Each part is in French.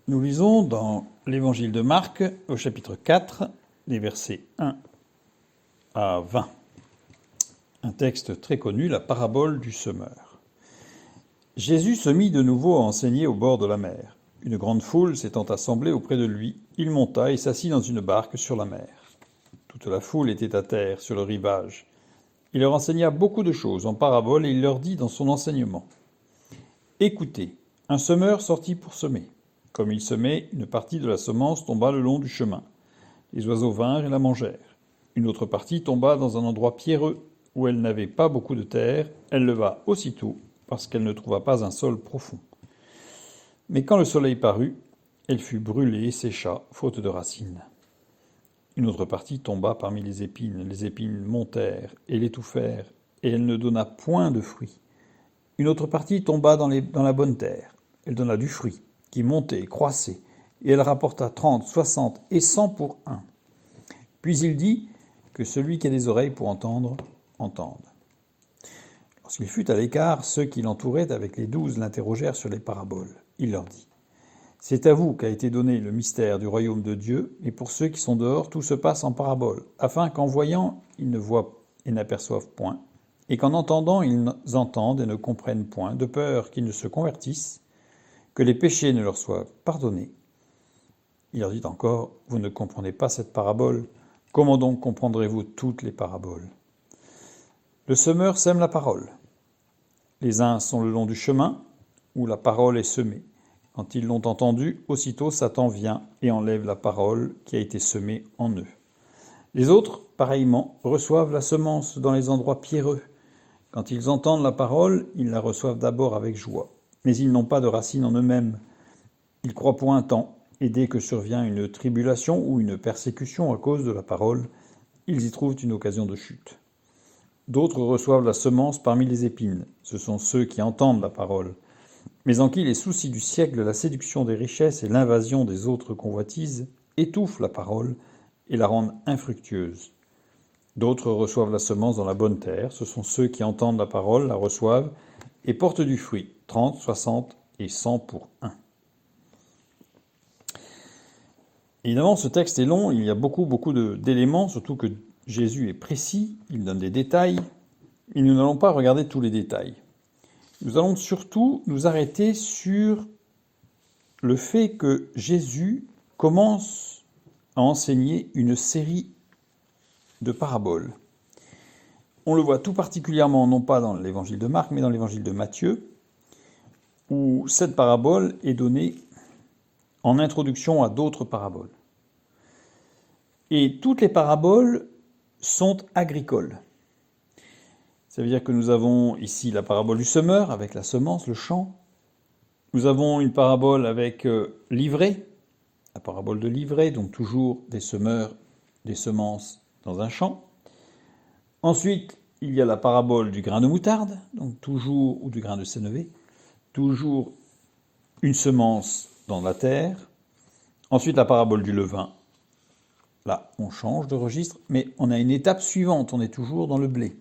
Nous lisons dans l'évangile de Marc, au chapitre 4, les versets 1 à 20. Un texte très connu, la parabole du semeur. Jésus se mit de nouveau à enseigner au bord de la mer. Une grande foule s'étant assemblée auprès de lui, il monta et s'assit dans une barque sur la mer. Toute la foule était à terre, sur le rivage. Il leur enseigna beaucoup de choses en paraboles et il leur dit dans son enseignement : Écoutez, un semeur sortit pour semer. Comme il semait, une partie de la semence tomba le long du chemin. Les oiseaux vinrent et la mangèrent. Une autre partie tomba dans un endroit pierreux, où elle n'avait pas beaucoup de terre. Elle leva aussitôt, parce qu'elle ne trouva pas un sol profond. Mais quand le soleil parut, elle fut brûlée et sécha, faute de racines. Une autre partie tomba parmi les épines montèrent et l'étouffèrent, et elle ne donna point de fruits. Une autre partie tomba dans la bonne terre. Elle donna du fruit, qui montait et croissait, et elle rapporta 30, 60 et 100 pour un. Puis il dit que celui qui a des oreilles pour entendre, entende. Lorsqu'il fut à l'écart, ceux qui l'entouraient avec les 12 l'interrogèrent sur les paraboles. Il leur dit : C'est à vous qu'a été donné le mystère du royaume de Dieu, mais pour ceux qui sont dehors, tout se passe en paraboles, afin qu'en voyant, ils ne voient et n'aperçoivent point, et qu'en entendant, ils entendent et ne comprennent point, de peur qu'ils ne se convertissent, que les péchés ne leur soient pardonnés. Il leur dit encore : Vous ne comprenez pas cette parabole, comment donc comprendrez-vous toutes les paraboles ? Le semeur sème la parole. Les uns sont le long du chemin, où la parole est semée. Quand ils l'ont entendue, aussitôt Satan vient et enlève la parole qui a été semée en eux. Les autres, pareillement, reçoivent la semence dans les endroits pierreux. Quand ils entendent la parole, ils la reçoivent d'abord avec joie. Mais ils n'ont pas de racine en eux-mêmes. Ils croient pour un temps, et dès que survient une tribulation ou une persécution à cause de la parole, ils y trouvent une occasion de chute. D'autres reçoivent la semence parmi les épines. Ce sont ceux qui entendent la parole, mais en qui les soucis du siècle, la séduction des richesses et l'invasion des autres convoitises étouffent la parole et la rendent infructueuse. D'autres reçoivent la semence dans la bonne terre. Ce sont ceux qui entendent la parole, la reçoivent et portent du fruit, 30, 60 et 100 pour un. Évidemment, ce texte est long, il y a beaucoup d'éléments, surtout que Jésus est précis, il donne des détails, et nous n'allons pas regarder tous les détails. Nous allons surtout nous arrêter sur le fait que Jésus commence à enseigner une série de paraboles. On le voit tout particulièrement, non pas dans l'évangile de Marc, mais dans l'évangile de Matthieu, où cette parabole est donnée en introduction à d'autres paraboles. Et toutes les paraboles sont agricoles. Ça veut dire que nous avons ici la parabole du semeur, avec la semence, le champ. Nous avons une parabole avec l'ivraie, la parabole de l'ivraie, donc toujours des semeurs, des semences dans un champ. Ensuite, il y a la parabole du grain de moutarde, donc toujours, ou du grain de sénévé, toujours une semence dans la terre. Ensuite, la parabole du levain. Là, on change de registre, mais on a une étape suivante, on est toujours dans le blé.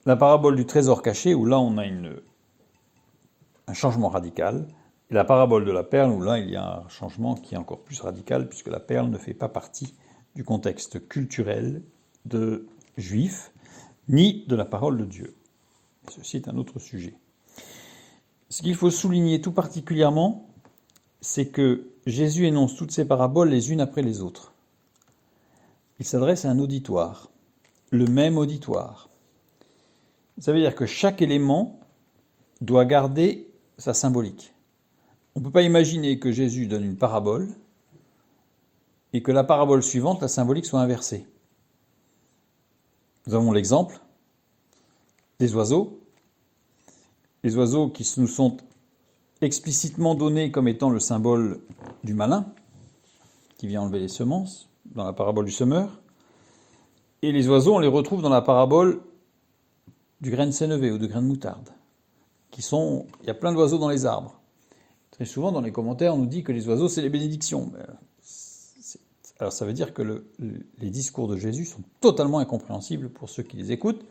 La parabole du trésor caché, où là, on a un changement radical. Et la parabole de la perle, où là, il y a un changement qui est encore plus radical, puisque la perle ne fait pas partie du contexte culturel de juifs, ni de la parole de Dieu. Ceci est un autre sujet. Ce qu'il faut souligner tout particulièrement, c'est que Jésus énonce toutes ces paraboles les unes après les autres. Il s'adresse à un auditoire, le même auditoire. Ça veut dire que chaque élément doit garder sa symbolique. On ne peut pas imaginer que Jésus donne une parabole et que la parabole suivante, la symbolique, soit inversée. Nous avons l'exemple des oiseaux. Les oiseaux qui nous sont explicitement donnés comme étant le symbole du malin, qui vient enlever les semences, dans la parabole du semeur. Et les oiseaux, on les retrouve dans la parabole du grain de sénévé ou du grain de moutarde. Il y a plein d'oiseaux dans les arbres. Très souvent, dans les commentaires, on nous dit que les oiseaux, c'est les bénédictions. Alors ça veut dire que les discours de Jésus sont totalement incompréhensibles pour ceux qui les écoutent,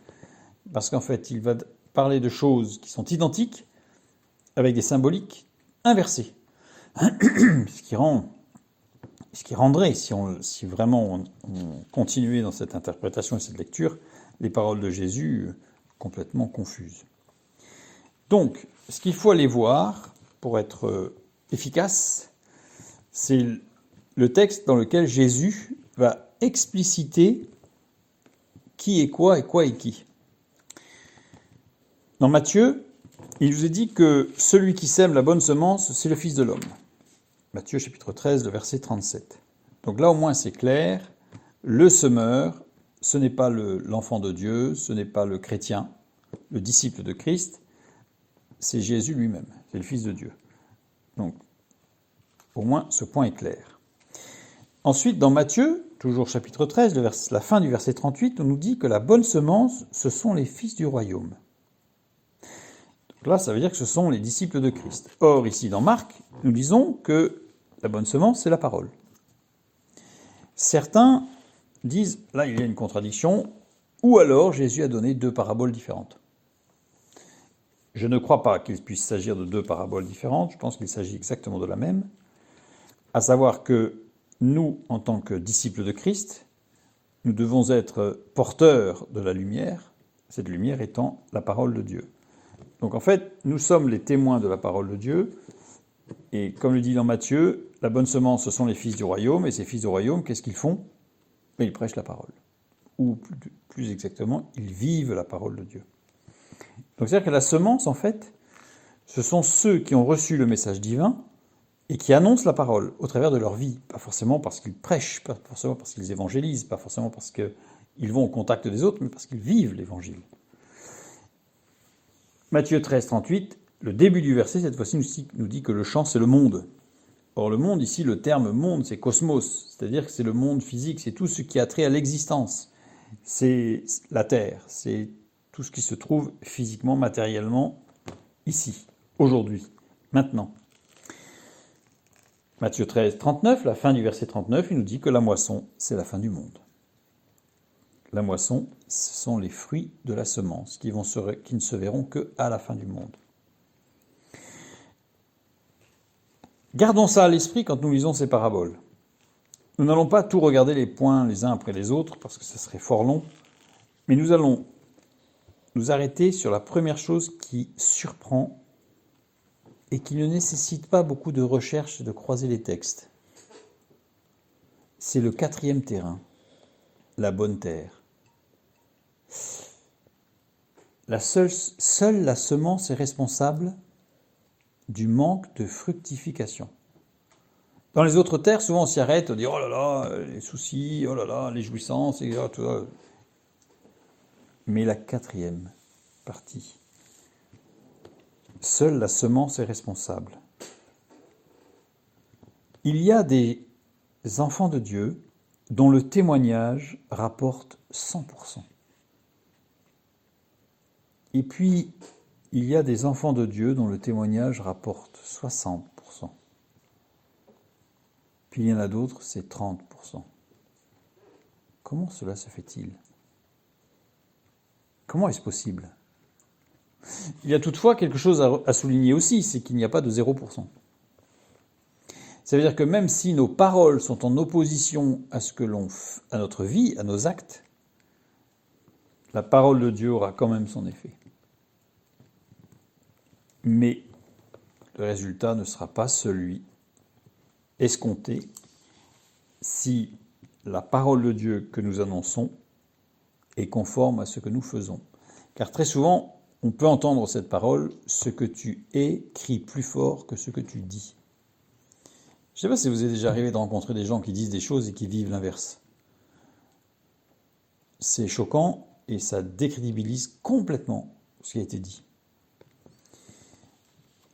parce qu'en fait, il va parler de choses qui sont identiques, avec des symboliques inversées. Ce qui rendrait, si vraiment on continuait dans cette interprétation et cette lecture, les paroles de Jésus complètement confuses. Donc, ce qu'il faut aller voir pour être efficace, c'est le texte dans lequel Jésus va expliciter qui est quoi et qui. Dans Matthieu, il nous est dit que celui qui sème la bonne semence, c'est le Fils de l'homme. Matthieu chapitre 13, le verset 37. Donc là au moins c'est clair, le semeur, ce n'est pas l'enfant de Dieu, ce n'est pas le chrétien, le disciple de Christ, c'est Jésus lui-même, c'est le Fils de Dieu. Donc au moins ce point est clair. Ensuite dans Matthieu, toujours chapitre 13, la fin du verset 38, on nous dit que la bonne semence, ce sont les fils du royaume. Donc là, ça veut dire que ce sont les disciples de Christ. Or, ici, dans Marc, nous disons que la bonne semence, c'est la parole. Certains disent, là, il y a une contradiction, ou alors Jésus a donné 2 paraboles différentes. Je ne crois pas qu'il puisse s'agir de 2 paraboles différentes, je pense qu'il s'agit exactement de la même, à savoir que nous, en tant que disciples de Christ, nous devons être porteurs de la lumière, cette lumière étant la parole de Dieu. Donc en fait, nous sommes les témoins de la parole de Dieu, et comme le dit dans Matthieu, la bonne semence, ce sont les fils du royaume, et ces fils du royaume, qu'est-ce qu'ils font ? Ils prêchent la parole. Ou plus exactement, ils vivent la parole de Dieu. Donc c'est-à-dire que la semence, en fait, ce sont ceux qui ont reçu le message divin, et qui annoncent la parole au travers de leur vie. Pas forcément parce qu'ils prêchent, pas forcément parce qu'ils évangélisent, pas forcément parce qu'ils vont au contact des autres, mais parce qu'ils vivent l'évangile. Matthieu 13, 38, le début du verset, cette fois-ci, nous dit que le champ, c'est le monde. Or, le monde, ici, le terme monde, c'est cosmos, c'est-à-dire que c'est le monde physique, c'est tout ce qui a trait à l'existence. C'est la Terre, c'est tout ce qui se trouve physiquement, matériellement, ici, aujourd'hui, maintenant. Matthieu 13, 39, la fin du verset 39, il nous dit que la moisson, c'est la fin du monde. La moisson, ce sont les fruits de la semence qui ne se verront qu'à la fin du monde. Gardons ça à l'esprit quand nous lisons ces paraboles. Nous n'allons pas tout regarder les points les uns après les autres, parce que ça serait fort long, mais nous allons nous arrêter sur la première chose qui surprend et qui ne nécessite pas beaucoup de recherche et de croiser les textes. C'est le 4e terrain, la bonne terre. Seule la semence est responsable du manque de fructification. Dans les autres terres, souvent on s'y arrête, on dit « Oh là là, les soucis, oh là là, les jouissances, et tout ça. » Mais la 4e partie, seule la semence est responsable. Il y a des enfants de Dieu dont le témoignage rapporte 100%. Et puis, il y a des enfants de Dieu dont le témoignage rapporte 60%. Puis il y en a d'autres, c'est 30%. Comment cela se fait-il ? Comment est-ce possible ? Il y a toutefois quelque chose à souligner aussi, c'est qu'il n'y a pas de 0%. Ça veut dire que même si nos paroles sont en opposition à à notre vie, à nos actes, la parole de Dieu aura quand même son effet. Mais le résultat ne sera pas celui escompté si la parole de Dieu que nous annonçons est conforme à ce que nous faisons. Car très souvent, on peut entendre cette parole, ce que tu es crie plus fort que ce que tu dis. Je ne sais pas si vous est déjà arrivé de rencontrer des gens qui disent des choses et qui vivent l'inverse. C'est choquant et ça décrédibilise complètement ce qui a été dit.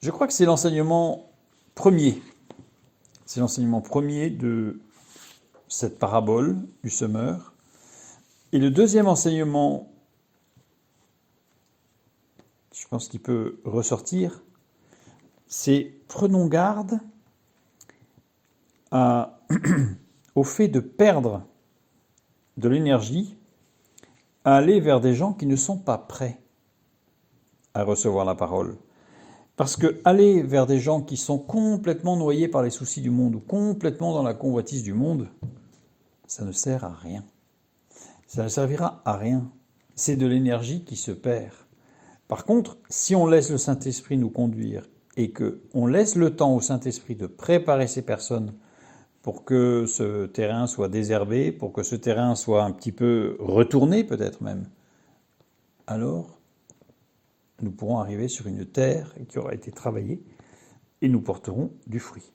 Je crois que c'est l'enseignement premier. C'est l'enseignement premier de cette parabole du semeur. Et le deuxième enseignement, je pense qu'il peut ressortir, c'est prenons garde au fait de perdre de l'énergie à aller vers des gens qui ne sont pas prêts à recevoir la parole. Parce que aller vers des gens qui sont complètement noyés par les soucis du monde ou complètement dans la convoitise du monde, ça ne sert à rien. Ça ne servira à rien. C'est de l'énergie qui se perd. Par contre, si on laisse le Saint-Esprit nous conduire et qu'on laisse le temps au Saint-Esprit de préparer ces personnes pour que ce terrain soit désherbé, pour que ce terrain soit un petit peu retourné peut-être même, alors nous pourrons arriver sur une terre qui aura été travaillée et nous porterons du fruit.